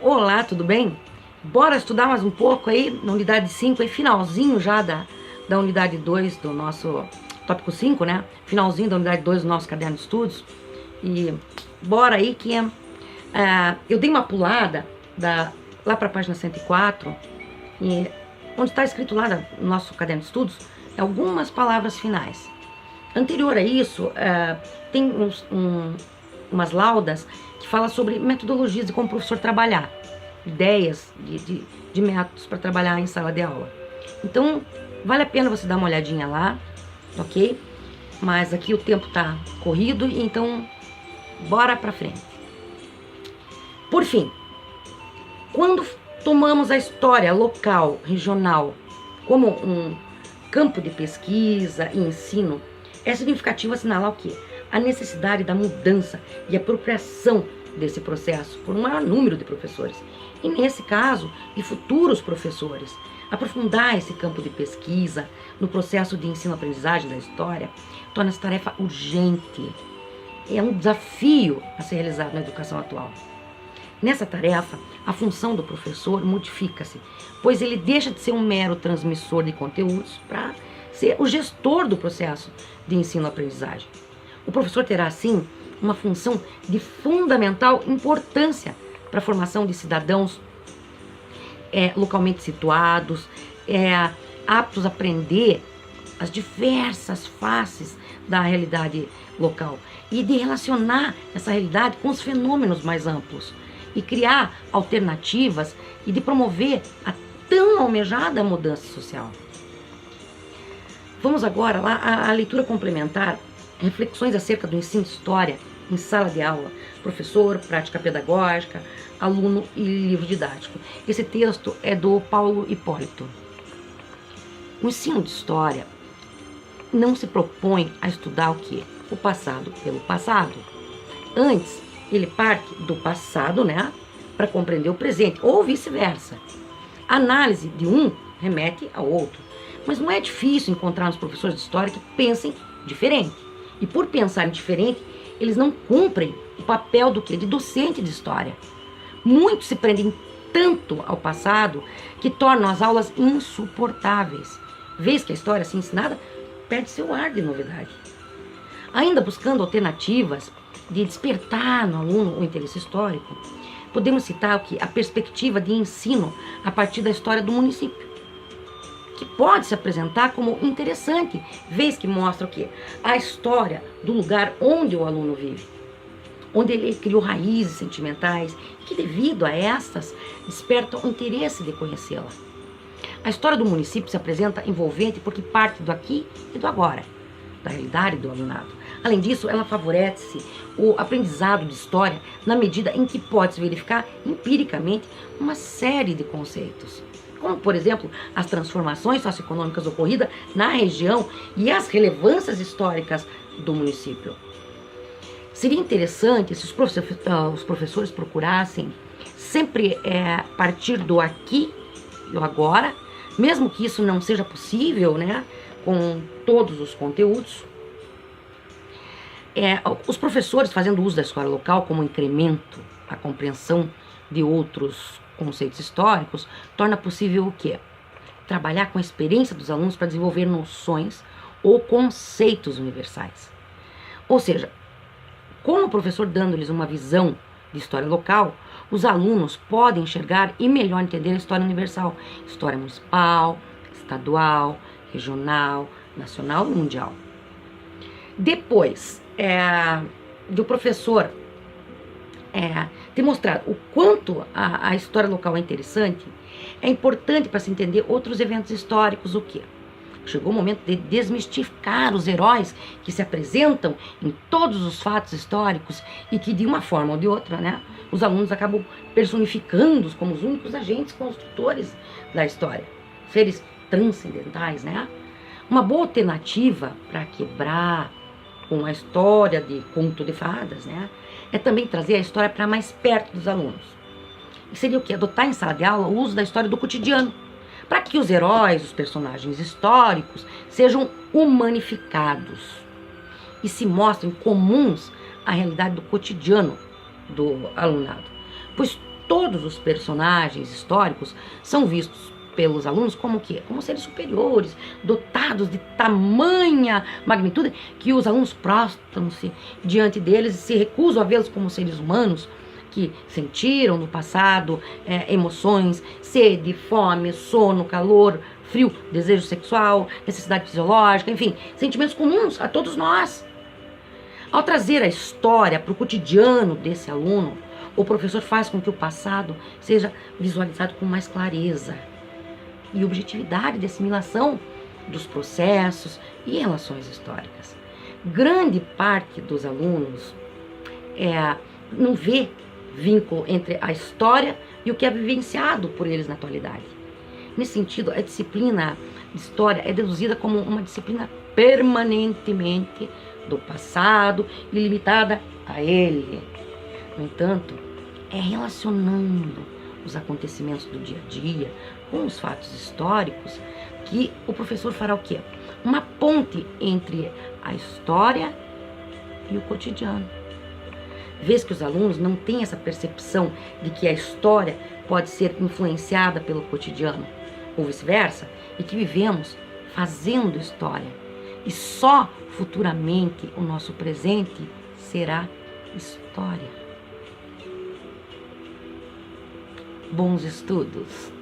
Olá, tudo bem? Bora estudar mais um pouco aí na unidade 5, aí finalzinho já da unidade 2 do nosso tópico 5, né? Finalzinho da unidade 2 do nosso caderno de estudos. E bora aí que eu dei uma pulada lá para a página 104, e onde está escrito lá no nosso caderno de estudos, algumas palavras finais. Anterior a isso, tem umas laudas que falam sobre metodologias de como o professor trabalhar, ideias de métodos para trabalhar em sala de aula. Então, vale a pena você dar uma olhadinha lá, ok? Mas aqui o tempo tá corrido, então bora pra frente. Por fim, quando tomamos a história local, regional, como um campo de pesquisa e ensino, é significativo assinalar o quê? A necessidade da mudança e apropriação desse processo por um maior número de professores. E nesse caso, de futuros professores. Aprofundar esse campo de pesquisa no processo de ensino-aprendizagem da história torna essa tarefa urgente. É um desafio a ser realizado na educação atual. Nessa tarefa, a função do professor modifica-se, pois ele deixa de ser um mero transmissor de conteúdos para ser o gestor do processo de ensino-aprendizagem. O professor terá, assim, uma função de fundamental importância para a formação de cidadãos localmente situados, aptos a aprender as diversas faces da realidade local e de relacionar essa realidade com os fenômenos mais amplos e criar alternativas e de promover a tão almejada mudança social. Vamos agora lá à leitura complementar, reflexões acerca do ensino de história em sala de aula, professor, prática pedagógica, aluno e livro didático. Esse texto é do Paulo Hipólito. O ensino de história não se propõe a estudar o quê? O passado pelo passado. Antes, ele parte do passado, né, para compreender o presente, ou vice-versa. A análise de um remete ao outro. Mas não é difícil encontrar nos professores de história que pensem diferente. E por pensarem diferente, eles não cumprem o papel do quê? De docente de história. Muitos se prendem tanto ao passado que tornam as aulas insuportáveis. Vez que a história assim ensinada perde seu ar de novidade. Ainda buscando alternativas de despertar no aluno o interesse histórico, podemos citar a perspectiva de ensino a partir da história do município, que pode se apresentar como interessante, vez que mostra o quê? A história do lugar onde o aluno vive, onde ele criou raízes sentimentais, que devido a estas despertam o interesse de conhecê-la. A história do município se apresenta envolvente porque parte do aqui e do agora, da realidade do alunado. Além disso, ela favorece o aprendizado de história na medida em que pode-se verificar empiricamente uma série de conceitos, como, por exemplo, as transformações socioeconômicas ocorridas na região e as relevâncias históricas do município. Seria interessante se os professores procurassem sempre partir do aqui e do agora, mesmo que isso não seja possível, né, com todos os conteúdos. Os professores fazendo uso da história local como incremento à compreensão de outros conceitos históricos, torna possível o quê? Trabalhar com a experiência dos alunos para desenvolver noções ou conceitos universais. Ou seja, com o professor dando-lhes uma visão de história local, os alunos podem enxergar e melhor entender a história universal, história municipal, estadual, regional, nacional e mundial. Depois do professor ter mostrado o quanto a história local é interessante, é importante para se entender outros eventos históricos, o quê? Chegou o momento de desmistificar os heróis que se apresentam em todos os fatos históricos e que, de uma forma ou de outra, né, os alunos acabam personificando-os como os únicos agentes construtores da história, seres transcendentais, né? Uma boa alternativa para quebrar com a história de conto de fadas, né, é também trazer a história para mais perto dos alunos. E seria o quê? Adotar em sala de aula o uso da história do cotidiano, para que os heróis, os personagens históricos, sejam humanificados e se mostrem comuns à realidade do cotidiano do alunado. Pois todos os personagens históricos são vistos pelos alunos como o quê? Como seres superiores, dotados de tamanha magnitude, que os alunos prostram-se diante deles e se recusam a vê-los como seres humanos, que sentiram no passado emoções, sede, fome, sono, calor, frio, desejo sexual, necessidade fisiológica, enfim, sentimentos comuns a todos nós. Ao trazer a história para o cotidiano desse aluno, o professor faz com que o passado seja visualizado com mais clareza e objetividade de assimilação dos processos e relações históricas. Grande parte dos alunos não vê vínculo entre a história e o que é vivenciado por eles na atualidade. Nesse sentido, a disciplina de história é deduzida como uma disciplina permanentemente do passado e limitada a ele. No entanto, é relacionando os acontecimentos do dia a dia com os fatos históricos que o professor fará o quê? Uma ponte entre a história e o cotidiano. Vês que os alunos não têm essa percepção de que a história pode ser influenciada pelo cotidiano, ou vice-versa, e que vivemos fazendo história. E só futuramente o nosso presente será história. Bons estudos!